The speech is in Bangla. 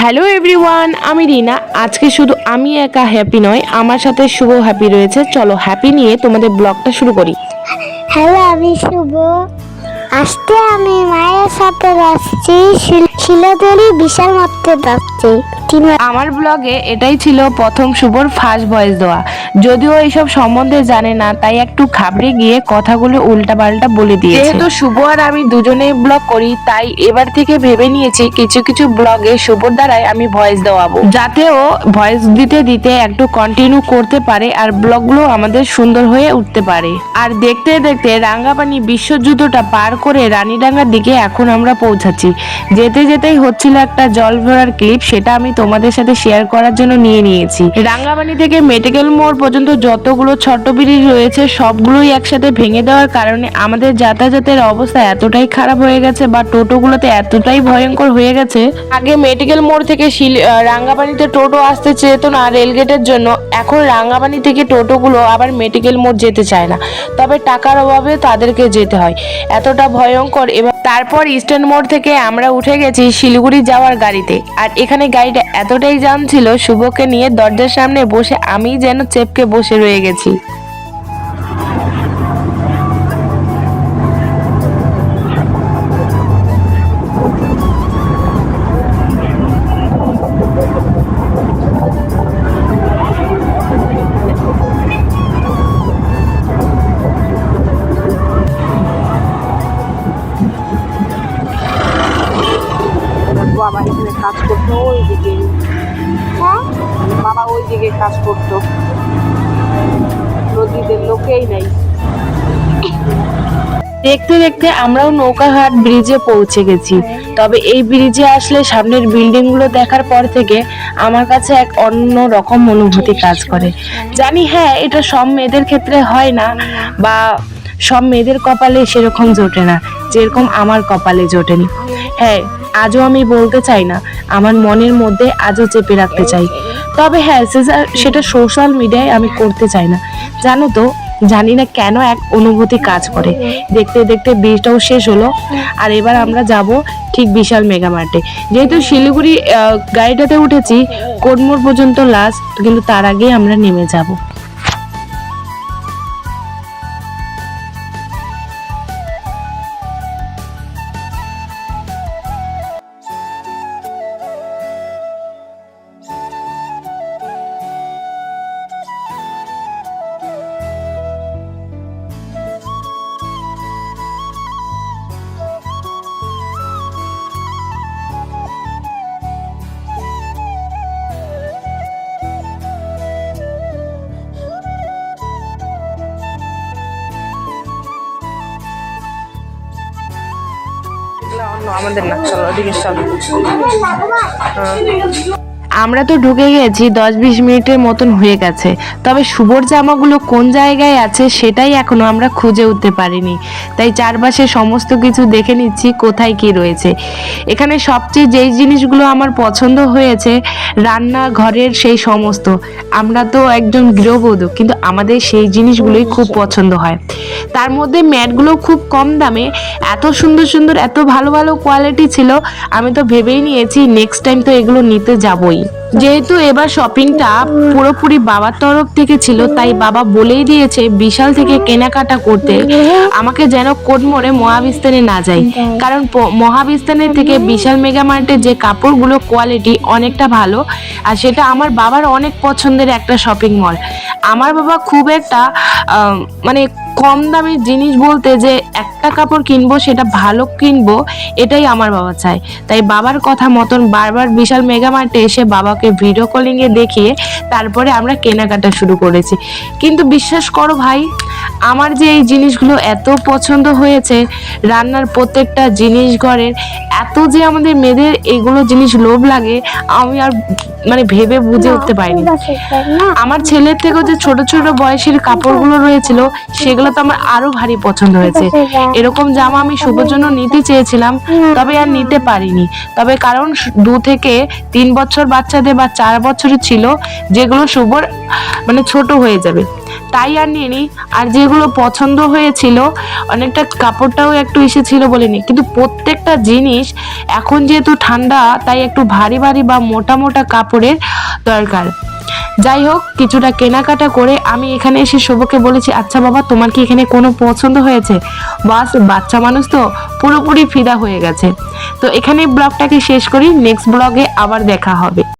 হ্যালো এভরিওয়ান, আমি রিনা। আজকে শুধু আমি একা হ্যাপি নয়, আমার সাথে শুভ হ্যাপি রয়েছে। চলো হ্যাপি নিয়ে তোমাদের ব্লগটা শুরু করি। হ্যালো, আমি শুভ। আজকে আমি মায়ের সাথে যাচ্ছি শিলাদরি বিশাল মাত্রে যাচ্ছি। আমার ব্লগে এটাই ছিল প্রথম শুভর ফার্স্ট ভয়েস দেওয়া। যদিও এইসব সম্বন্ধে জানে না, তাই একটু ঘাবড়ে গিয়ে কথাগুলো উল্টাপাল্টা বলে দিয়েছে। যেহেতু শুভ আর আমি দুজনেই ব্লগ করি, তাই এবার থেকে ভেবে নিয়েছি কিছু কিছু ব্লগে শুভর দ্বারাই আমি ভয়েস দেওয়াবো, যাতে ও ভয়েস দিতে দিতে একটু কন্টিনিউ করতে পারে আর ব্লগগুলো আমাদের সুন্দর হয়ে উঠতে পারে। আর দেখতে দেখতে রাঙ্গাপানি বিশ্বযুদ্ধটা পার করে রানীডাঙ্গার দিকে এখন আমরা পৌঁছাচ্ছি। যেতে যেতেই হচ্ছিল একটা জল ভরার ক্লিপ, সেটা আমি তোমাদের সাথে শেয়ার করার জন্য নিয়ে নিয়েছি। রাঙ্গাপানি থেকে মেডিকেল মোড় পর্যন্ত যতগুলো ছোট ব্রিজ রয়েছে সবগুলোই একসাথে ভেঙে দেওয়ার কারণে আমাদের যাতায়াতের অবস্থা এতটাই খারাপ হয়ে গেছে, বা টোটোগুলোতে এতটাই ভয়ঙ্কর হয়ে গেছে। আগে মেডিকেল মোড় থেকে রাঙ্গাপানিতে টোটো আসতে চেত না রেলগেটের জন্য, এখন রাঙ্গাপানি থেকে টোটোগুলো আবার মেডিকেল মোড় যেতে চায় না, তবে টাকার অভাবে তাদেরকে যেতে হয়। এতটা ভয়ঙ্কর। এবার তারপর ইস্টার্ন মোড় থেকে আমরা উঠে গেছি শিলিগুড়ি যাওয়ার গাড়িতে। আর এখানে গাড়িটা এতটাই জ্যাম ছিল, শুভকে নিয়ে দরজার সামনে বসে আমি যেন চেপকে বসে রয়ে গেছি। বাবা এখানে কাজ করতো, ওইদিকে বাবা ওইদিকে কাজ করতো, নদীদের লোকেই নাই। দেখতে দেখতে আমরাও নৌকাঘাট ব্রিজে পৌঁছে গেছি। তবে এই ব্রিজে আসলে সামনের বিল্ডিং গুলো দেখার পর থেকে আমার কাছে এক অন্য রকম অনুভূতি কাজ করে। জানি হ্যাঁ, এটা সব মেয়েদের ক্ষেত্রে হয় না, বা সব মেয়েদের কপালে সেরকম জোটে না যেরকম আমার কপালে জোটেনি। হ্যাঁ, আজও আমি বলতে চাই না, আমার মনের মধ্যে আজও চেপে রাখতে চাই। তবে হ্যাঁ, সেটা সোশ্যাল মিডিয়ায় আমি করতে চাই না। জানো তো, জানি না কেন এক অনুভূতি কাজ করে। দেখতে দেখতে ব্রিজটাও শেষ হলো, আর এবার আমরা যাব ঠিক বিশাল মেগা মার্টে। যেহেতু শিলিগুড়ি গাড়িটাতে উঠেছি কোটমোড় পর্যন্ত লাস্ট, কিন্তু তার আগেই আমরা নেমে যাব। আমাদের না, চলো ওদিকে চলো। আমরা তো ঢুকে গেছি, 10-20 মিনিটের মতন হয়ে গেছে। তবে শুভর জামাগুলো কোন জায়গায় আছে সেটাই এখনো আমরা খুঁজে উঠতে পারিনি, তাই চারপাশে সমস্ত কিছু দেখে নিচ্ছি কোথায় কি রয়েছে। এখানে সবচেয়ে যেই জিনিসগুলো আমার পছন্দ হয়েছে, রান্নাঘরের সেই সমস্ত। আমরা তো একজন গৃহবধূ, কিন্তু আমাদের সেই জিনিসগুলোই খুব পছন্দ হয়। তার মধ্যে ম্যাটগুলো খুব কম দামে, এত সুন্দর সুন্দর, এত ভালো ভালো কোয়ালিটি ছিল, আমি তো ভেবেই নিয়েছি নেক্সট টাইম তো এগুলো নিতে যাবই। যেহেতু এবার শপিংটা পুরোপুরি বাবার তরফ থেকে ছিল, তাই বাবা বলেই দিয়েছে বিশাল থেকে কেনাকাটা করতে আমাকে যেন কোটমোড়ে মহাবিস্তানে না যাই, কারণ মহাবিস্তানের থেকে বিশাল মেগা মার্টের যে কাপড়গুলো কোয়ালিটি অনেকটা ভালো, আর সেটা আমার বাবার অনেক পছন্দের একটা শপিং মল। আমার বাবা খুব একটা মানে কম দামি জিনিস বলতে যে একটা কাপড় কিনবো সেটা ভালো কিনবো, এটাই আমার বাবা চায়। তাই বাবার কথা মতন বারবার বিশাল মেগা মার্টে এসে বাবাকে ভিডিও কলিং এ দেখিয়ে তারপরে আমরা কেনাকাটা শুরু করেছি। কিন্তু বিশ্বাস করো ভাই, আমার যে এই জিনিসগুলো এত পছন্দ হয়েছে, রান্নার প্রত্যেকটা জিনিস, ঘরের এত যে আমাদের মেয়েদের এগুলো জিনিস লোভ লাগে, আমি আর মানে ভেবে বুঝে উঠতে পারিনি। আমার ছেলের থেকেও যে ছোট ছোট বয়সের কাপড়গুলো রয়েছিল সেগুলো তো আমার আরো ভারী পছন্দ হয়েছে। এরকম জামা আমি শুভর জন্য নিতে চেয়েছিলাম, তবে আর নিতে পারিনি। তবে কারণ 2 থেকে 3 বছর বাচ্চাদের বা 4 বছরের ছিল, যেগুলো শুভর মানে ছোট হয়ে যাবে। তাই আর নিইনি। আর যেগুলো পছন্দ হয়েছিল অনেকটা কাপড়টাও একটু এসেছিল বলিনি, কিন্তু প্রত্যেকটা জিনিস এখন যেহেতু ঠান্ডা তাই একটু ভারী ভারী বা মোটা মোটা কাপড়ের দরকার। যাই হোক, কিছুটা কেনাকাটা করে আমি এখানে এসে শুভকে বলেছি, আচ্ছা বাবা তোমার কি এখানে কোনো পছন্দ হয়েছে? বাস, বাচ্চা মানুষ তো পুরোপুরি ফিদা হয়ে গেছে। তো এখানে ব্লগটাকে শেষ করি, নেক্সট ব্লগে আবার দেখা হবে।